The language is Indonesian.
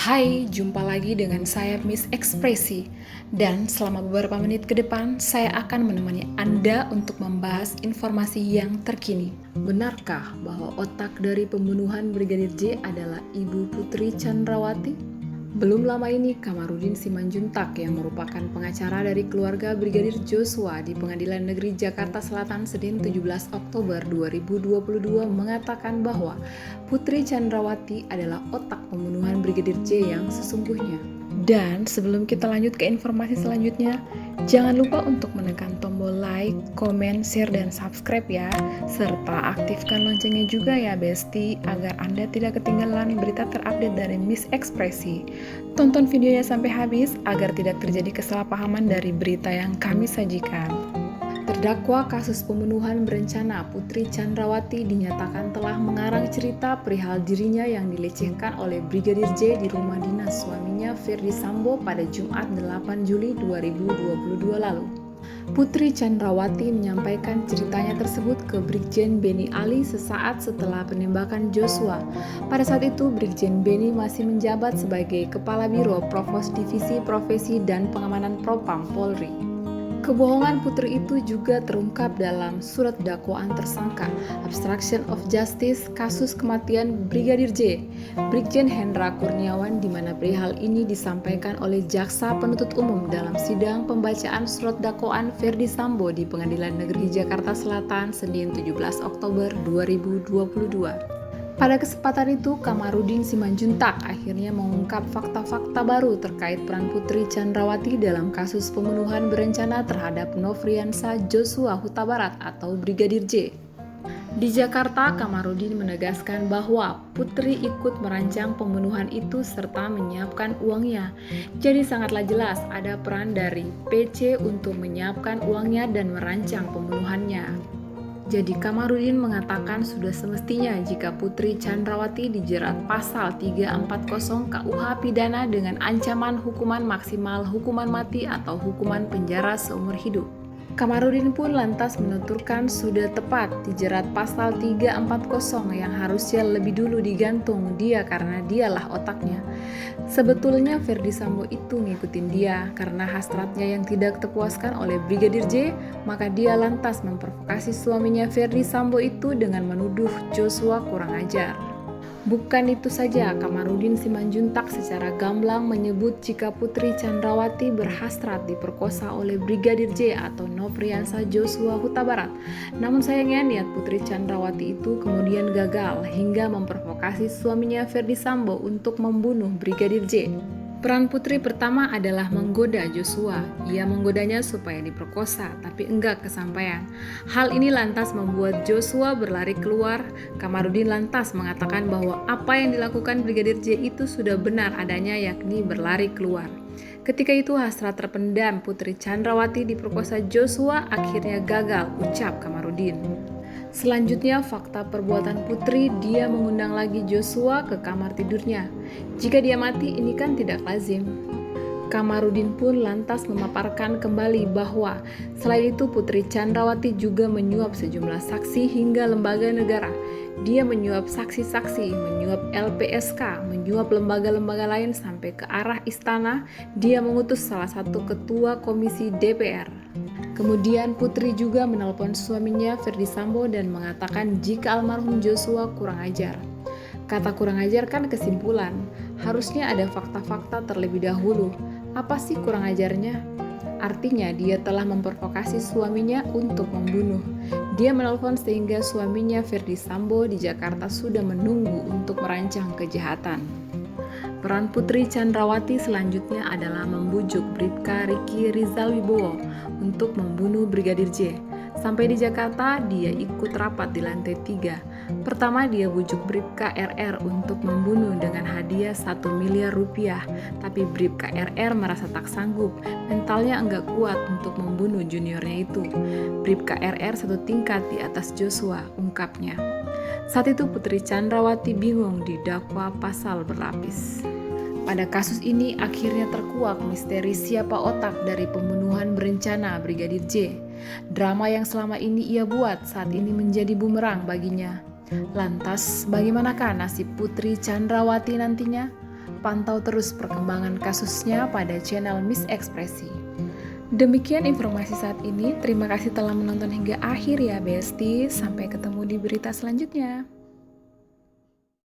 Hai, jumpa lagi dengan saya Miss Ekspresi. Dan selama beberapa menit ke depan, saya akan menemani Anda untuk membahas informasi yang terkini. Benarkah bahwa otak dari pembunuhan Brigadir J adalah Ibu Putri Chandrawati? Belum lama ini, Kamarudin Simanjuntak yang merupakan pengacara dari keluarga Brigadir Joshua di Pengadilan Negeri Jakarta Selatan Senin 17 Oktober 2022 mengatakan bahwa Putri Chandrawati adalah otak pembunuhan Brigadir J yang sesungguhnya. Dan sebelum kita lanjut ke informasi selanjutnya, jangan lupa untuk menekan tombol like, komen, share, dan subscribe ya. Serta aktifkan loncengnya juga ya Besti, agar Anda tidak ketinggalan berita terupdate dari Miss Ekspresi. Tonton videonya sampai habis agar tidak terjadi kesalahpahaman dari berita yang kami sajikan. Terdakwa kasus pembunuhan berencana Putri Chandrawati dinyatakan telah mengarang cerita perihal dirinya yang dilecehkan oleh Brigadir J di rumah dinas suaminya Ferdi Sambo pada Jumat 8 Juli 2022 lalu. Putri Chandrawati menyampaikan ceritanya tersebut ke Brigjen Beni Ali sesaat setelah penembakan Joshua. Pada saat itu, Brigjen Beni masih menjabat sebagai Kepala Biro Provos Divisi Profesi dan Pengamanan Propam Polri. Kebohongan Putri itu juga terungkap dalam surat dakwaan tersangka obstruction of justice kasus kematian Brigadir J, Brigjen Hendra Kurniawan, di mana perihal ini disampaikan oleh Jaksa Penuntut Umum dalam sidang pembacaan surat dakwaan Ferdi Sambo di Pengadilan Negeri Jakarta Selatan Senin 17 Oktober 2022. Pada kesempatan itu, Kamarudin Simanjuntak akhirnya mengungkap fakta-fakta baru terkait peran Putri Chandrawati dalam kasus pembunuhan berencana terhadap Nofriansah Joshua Huta Barat atau Brigadir J. Di Jakarta, Kamarudin menegaskan bahwa Putri ikut merancang pembunuhan itu serta menyiapkan uangnya. Jadi sangatlah jelas ada peran dari PC untuk menyiapkan uangnya dan merancang pembunuhannya. Jadi Kamarudin mengatakan sudah semestinya jika Putri Chandrawati dijerat pasal 340 KUH pidana dengan ancaman hukuman maksimal hukuman mati atau hukuman penjara seumur hidup. Kamarudin pun lantas menuturkan sudah tepat dijerat pasal 340 yang harusnya lebih dulu digantung dia karena dialah otaknya. Sebetulnya Ferdi Sambo itu ngikutin dia karena hasratnya yang tidak terpuaskan oleh Brigadir J, maka dia lantas memprovokasi suaminya Ferdi Sambo itu dengan menuduh Joshua kurang ajar. Bukan itu saja, Kamarudin Simanjuntak secara gamblang menyebut jika Putri Chandrawati berhasrat diperkosa oleh Brigadir J atau Nofriansah Joshua Huta Barat. Namun sayangnya niat Putri Chandrawati itu kemudian gagal hingga memprovokasi suaminya Ferdi Sambo untuk membunuh Brigadir J. Peran Putri pertama adalah menggoda Joshua. Ia menggodanya supaya diperkosa, tapi enggak kesampaian. Hal ini lantas membuat Joshua berlari keluar. Kamarudin lantas mengatakan bahwa apa yang dilakukan Brigadir J itu sudah benar adanya, yakni berlari keluar. Ketika itu hasrat terpendam Putri Chandrawati diperkosa Joshua akhirnya gagal, ucap Kamarudin. Selanjutnya, fakta perbuatan Putri, dia mengundang lagi Joshua ke kamar tidurnya. Jika dia mati, ini kan tidak lazim. Kamarudin pun lantas memaparkan kembali bahwa selain itu Putri Chandrawati juga menyuap sejumlah saksi hingga lembaga negara. Dia menyuap saksi-saksi, menyuap LPSK, menyuap lembaga-lembaga lain sampai ke arah istana. Dia mengutus salah satu ketua komisi DPR. Kemudian Putri juga menelpon suaminya Ferdi Sambo dan mengatakan jika almarhum Joshua kurang ajar. Kata kurang ajar kan kesimpulan, harusnya ada fakta-fakta terlebih dahulu. Apa sih kurang ajarnya? Artinya dia telah memprovokasi suaminya untuk membunuh. Dia menelpon sehingga suaminya Ferdi Sambo di Jakarta sudah menunggu untuk merancang kejahatan. Peran Putri Chandrawati selanjutnya adalah membujuk Bribka Riki Rizal Wibowo untuk membunuh Brigadir J. Sampai di Jakarta, dia ikut rapat di lantai 3. Pertama, dia bujuk Bribka RR untuk membunuh dengan hadiah 1 miliar rupiah. Tapi Bribka RR merasa tak sanggup, mentalnya enggak kuat untuk membunuh juniornya itu. Bribka RR satu tingkat di atas Joshua, ungkapnya. Saat itu Putri Chandrawati bingung didakwa pasal berlapis. Pada kasus ini akhirnya terkuak misteri siapa otak dari pembunuhan berencana Brigadir J. Drama yang selama ini ia buat saat ini menjadi bumerang baginya. Lantas, bagaimanakah nasib Putri Chandrawati nantinya? Pantau terus perkembangan kasusnya pada channel Miss Ekspresi. Demikian informasi saat ini. Terima kasih telah menonton hingga akhir ya Besti. Sampai ketemu di berita selanjutnya.